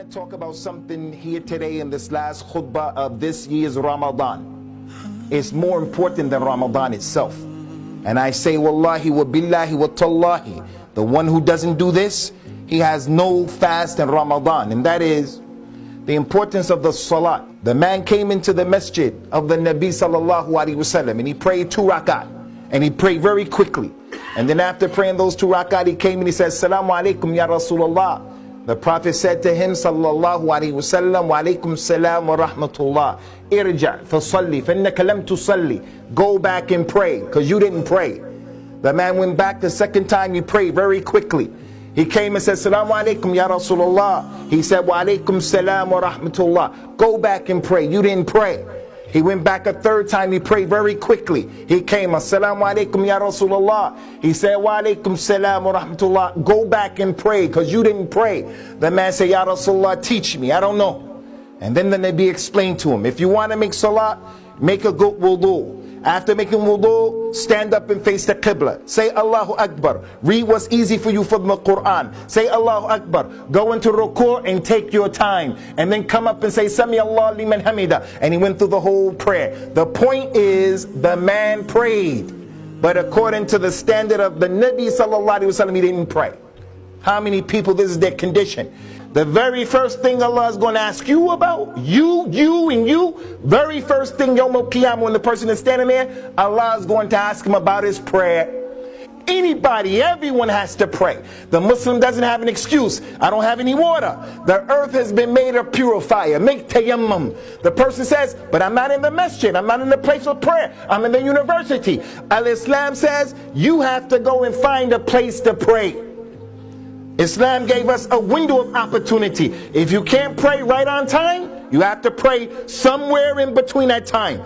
want to talk about something here today in this last khutbah of this year's Ramadan. It's more important than Ramadan itself. And I say, wallahi wa billahi wa tallahi, the one who doesn't do this, he has no fast in Ramadan. And that is the importance of the salat. The man came into the masjid of the Nabi sallallahu alaihi wasallam and he prayed 2 rakat. And he prayed very quickly. And then after praying those 2 rakat, he came and he said, Assalamu alaikum ya Rasulullah. The Prophet said to him, sallallahu alaihi wasallam, wa alaikum salam wa rahmatullah. Irja' fasalli, fannaka lam tusalli. Go back and pray, because you didn't pray. The man went back the second time, he prayed very quickly. He came and said, Assalamu alaikum ya Rasulullah. He said, wa alaikum salam wa rahmatullah. Go back and pray, you didn't pray. He went back a third time, he prayed very quickly. He came, Assalamu alaikum ya Rasulullah. He said, wa alaikum salam wa rahmatullah. Go back and pray, because you didn't pray. The man said, Ya Rasulullah, teach me, I don't know. And then the Nabi explained to him, if you want to make salah, make a good wudu. After making wudu, stand up and face the Qibla. Say Allahu Akbar. Read what's easy for you from the Quran. Say Allahu Akbar. Go into ruku' and take your time. And then come up and say Sami Allah liman hamida. And he went through the whole prayer. The point is, the man prayed. But according to the standard of the Nabi sallallahu alaihi wasallam, he didn't pray. How many people this is their condition? The very first thing Allah is going to ask you about, you, very first thing Yawm al-Qiyamah, when the person is standing there, Allah is going to ask him about his prayer. Anybody, everyone has to pray. The Muslim doesn't have an excuse. I don't have any water. The earth has been made a purifier. Make tayammum. The person says, but I'm not in the masjid. I'm not in the place of prayer. I'm in the university. Al-Islam says, you have to go and find a place to pray. Islam gave us a window of opportunity. If you can't pray right on time, you have to pray somewhere in between that time.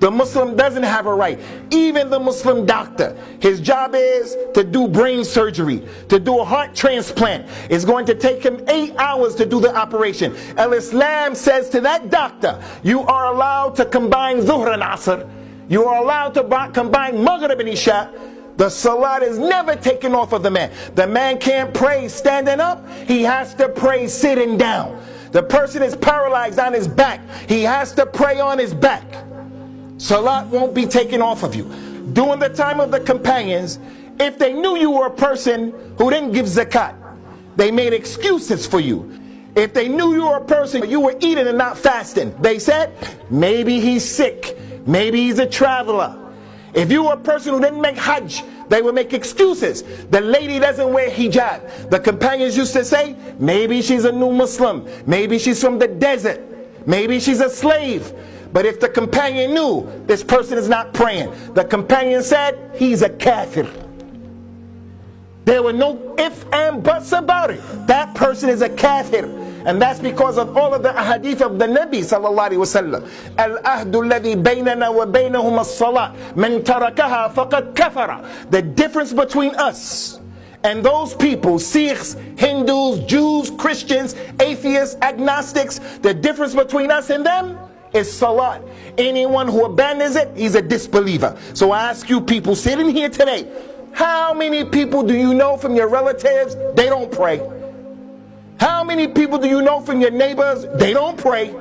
The Muslim doesn't have a right. Even the Muslim doctor, his job is to do brain surgery, to do a heart transplant. It's going to take him 8 hours to do the operation. Al-Islam says to that doctor, you are allowed to combine Dhuhr and Asr. You are allowed to combine Maghrib and Isha. The salat is never taken off of the man. The man can't pray standing up. He has to pray sitting down. The person is paralyzed on his back. He has to pray on his back. Salat won't be taken off of you. During the time of the companions, if they knew you were a person who didn't give zakat, they made excuses for you. If they knew you were a person you were eating and not fasting, they said, maybe he's sick, maybe he's a traveler. If you were a person who didn't make Hajj, they would make excuses. The lady doesn't wear hijab. The companions used to say, maybe she's a new Muslim. Maybe she's from the desert. Maybe she's a slave. But if the companion knew this person is not praying, the companion said, he's a kafir. There were no ifs and buts about it. That person is a kafir. And that's because of all of the ahadith of the Nabi sallallahu alaihi wasallam. Al-ahdu alladhi baynana wa baynahum as-salat. Man tarakaha faqad kafara. The difference between us and those people, Sikhs, Hindus, Jews, Christians, atheists, agnostics, the difference between us and them is salat. Anyone who abandons it, he's a disbeliever. So I ask you people sitting here today, how many people do you know from your relatives, they don't pray? How many people do you know from your neighbors? They don't pray.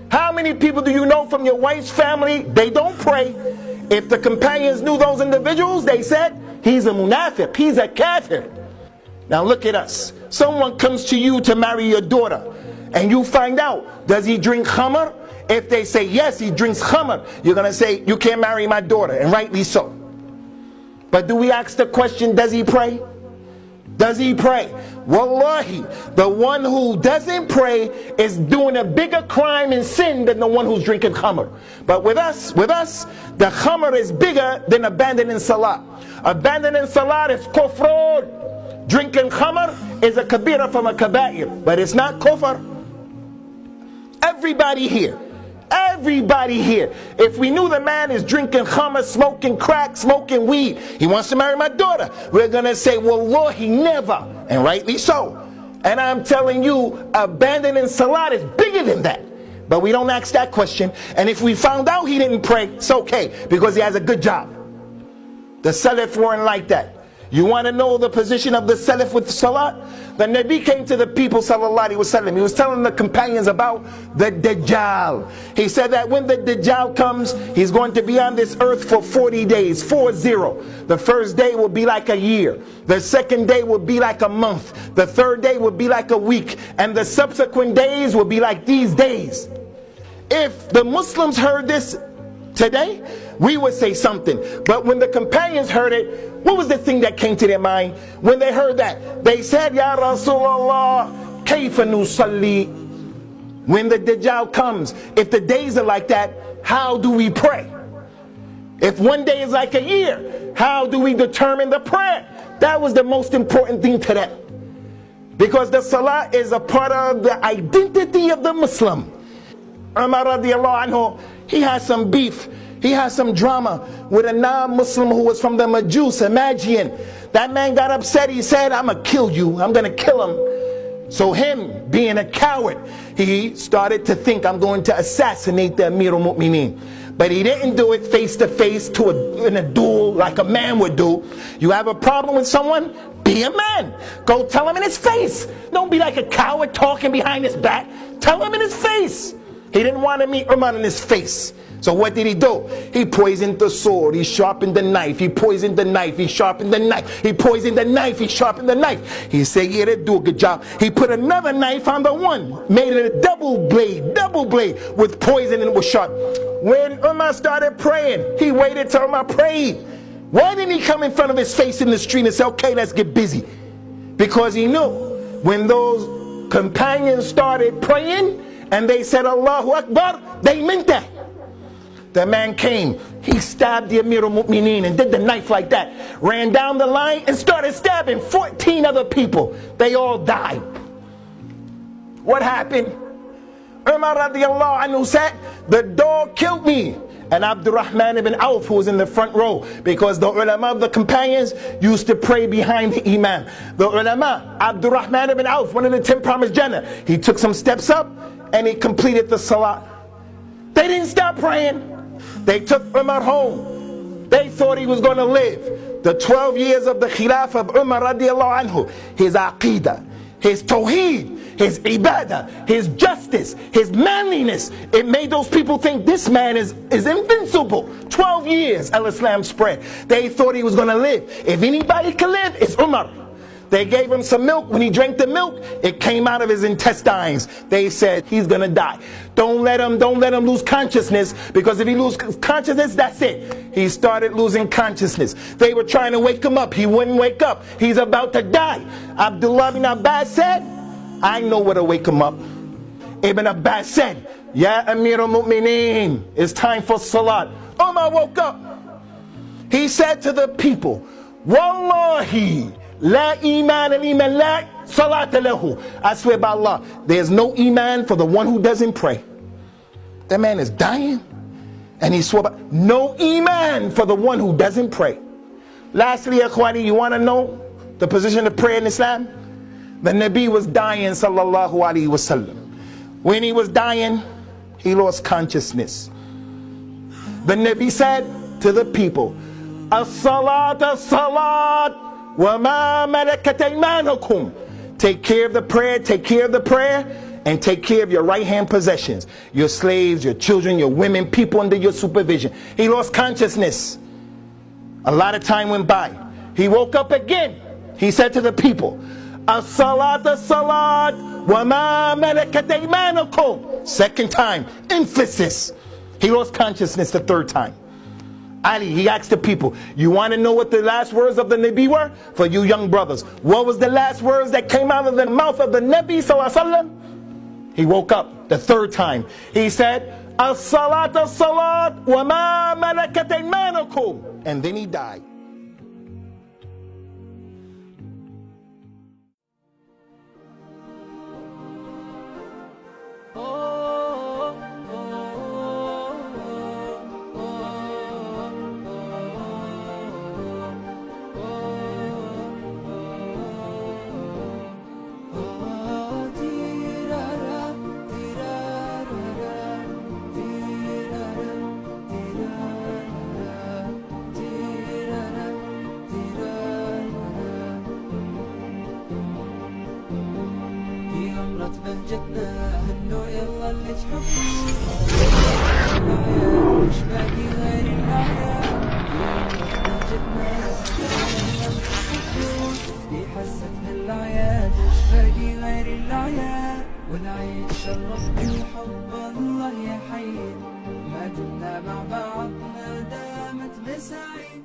How many people do you know from your wife's family? They don't pray. If the companions knew those individuals, they said, he's a munafiq, he's a kafir. Now look at us. Someone comes to you to marry your daughter, and you find out, does he drink khamr? If they say yes, he drinks khamr, you're going to say, you can't marry my daughter, and rightly so. But do we ask the question, does he pray? Does he pray? Wallahi, the one who doesn't pray is doing a bigger crime and sin than the one who's drinking khamr. But with us, the khamr is bigger than abandoning salah. Abandoning salah is kufr. Drinking khamr is a kabira from a kaba'ir, but it's not kufr. Everybody here, if we knew the man is drinking khamr, smoking crack, smoking weed, he wants to marry my daughter, we're going to say, wallahi, never. And rightly so. And I'm telling you, abandoning salat is bigger than that. But we don't ask that question. And if we found out he didn't pray, it's okay, because he has a good job. The Salaf weren't like that. You want to know the position of the Salaf with Salat? The Nabi came to the people, sallallahu alaihi wasallam. He was telling the companions about the Dajjal. He said that when the Dajjal comes, he's going to be on this earth for 40 days, 40. The first day will be like a year. The second day will be like a month. The third day will be like a week. And the subsequent days will be like these days. If the Muslims heard this today, we would say something. But when the companions heard it, what was the thing that came to their mind? When they heard that, they said, Ya Rasulullah, kayfa nusalli? When the Dajjal comes, if the days are like that, how do we pray? If one day is like a year, how do we determine the prayer? That was the most important thing to them. Because the Salah is a part of the identity of the Muslim. Umar radiallahu anhu, he had some beef. He had some drama with a non-Muslim who was from the Majus, a Magian. That man got upset. He said, I'm going to kill you. I'm going to kill him. So him, being a coward, he started to think, I'm going to assassinate the Amir al-Mu'mineen. But he didn't do it face to face in a duel like a man would do. You have a problem with someone? Be a man. Go tell him in his face. Don't be like a coward talking behind his back. Tell him in his face. He didn't want to meet Umar in his face. So what did he do? He poisoned the sword, he sharpened the knife, he poisoned the knife, he sharpened the knife, he poisoned the knife, he sharpened the knife. He said, yeah, they do a good job. He put another knife on the one, made it a double blade with poison and it was sharp. When Umar started praying, he waited till Umar prayed. Why didn't he come in front of his face in the street and say, okay, let's get busy? Because he knew when those companions started praying and they said Allahu Akbar, they meant that. The man came, he stabbed the Amir al-Mu'mineen and did the knife like that, ran down the line and started stabbing 14 other people. They all died. What happened? Umar radiallahu anhu said, the dog killed me. And Abdurrahman ibn Auf, who was in the front row, because the ulama of the companions used to pray behind the imam. The ulama, Abdurrahman ibn Auf, one of the 10 promised Jannah, he took some steps up and he completed the salah. They didn't stop praying. They took Umar home. They thought he was going to live. The 12 years of the Khilaf of Umar radiallahu anhu, his aqeedah, his tawheed, his ibadah, his justice, his manliness, it made those people think this man is invincible. 12 years al-Islam spread. They thought he was going to live. If anybody can live, it's Umar. They gave him some milk. When he drank the milk, it came out of his intestines. They said, he's going to die. Don't let him lose consciousness, because if he loses consciousness, that's it. He started losing consciousness. They were trying to wake him up. He wouldn't wake up. He's about to die. Abdullah bin Abbas said, I know where to wake him up. Ibn Abbas said, Ya Amir al-Mu'mineen, it's time for Salat. Umar woke up. He said to the people, Wallahi, La iman al-iman la salat lahu. I swear by Allah, there's no iman for the one who doesn't pray. That man is dying, and he swore by no iman for the one who doesn't pray. Lastly, Akhwani, you want to know the position of prayer in Islam? The Nabi was dying, sallallahu alaihi wasallam. When he was dying, he lost consciousness. The Nabi said to the people, as-salat, as-salat, وَمَا مَلَكَتْ أَيْمَانُكُمْ. Take care of the prayer, and take care of your right hand possessions. Your slaves, your children, your women, people under your supervision. He lost consciousness. A lot of time went by. He woke up again. He said to the people, as-salat, as-salat, وَمَا مَلَكَتْ أَيْمَانُكُمْ. Second time, emphasis. He lost consciousness the third time. Ali, he asked the people, you want to know what the last words of the Nabi were? For you young brothers, what was the last words that came out of the mouth of the Nabi sallallahu alaihi wasallam? He woke up the third time. He said, as-salat, as-salat, wa ma malakat aymanukum. And then he died. صارت بهجتنا، هنو يلا اللي تحبون وش باقي غير الأعياد. بهجتنا يلا اللي تحبون في حستنا الأعياد، وش باقي غير الأعياد. والعيد شرف بالحب الله يحيي، ما دمنا مع بعضنا دامت مساعي.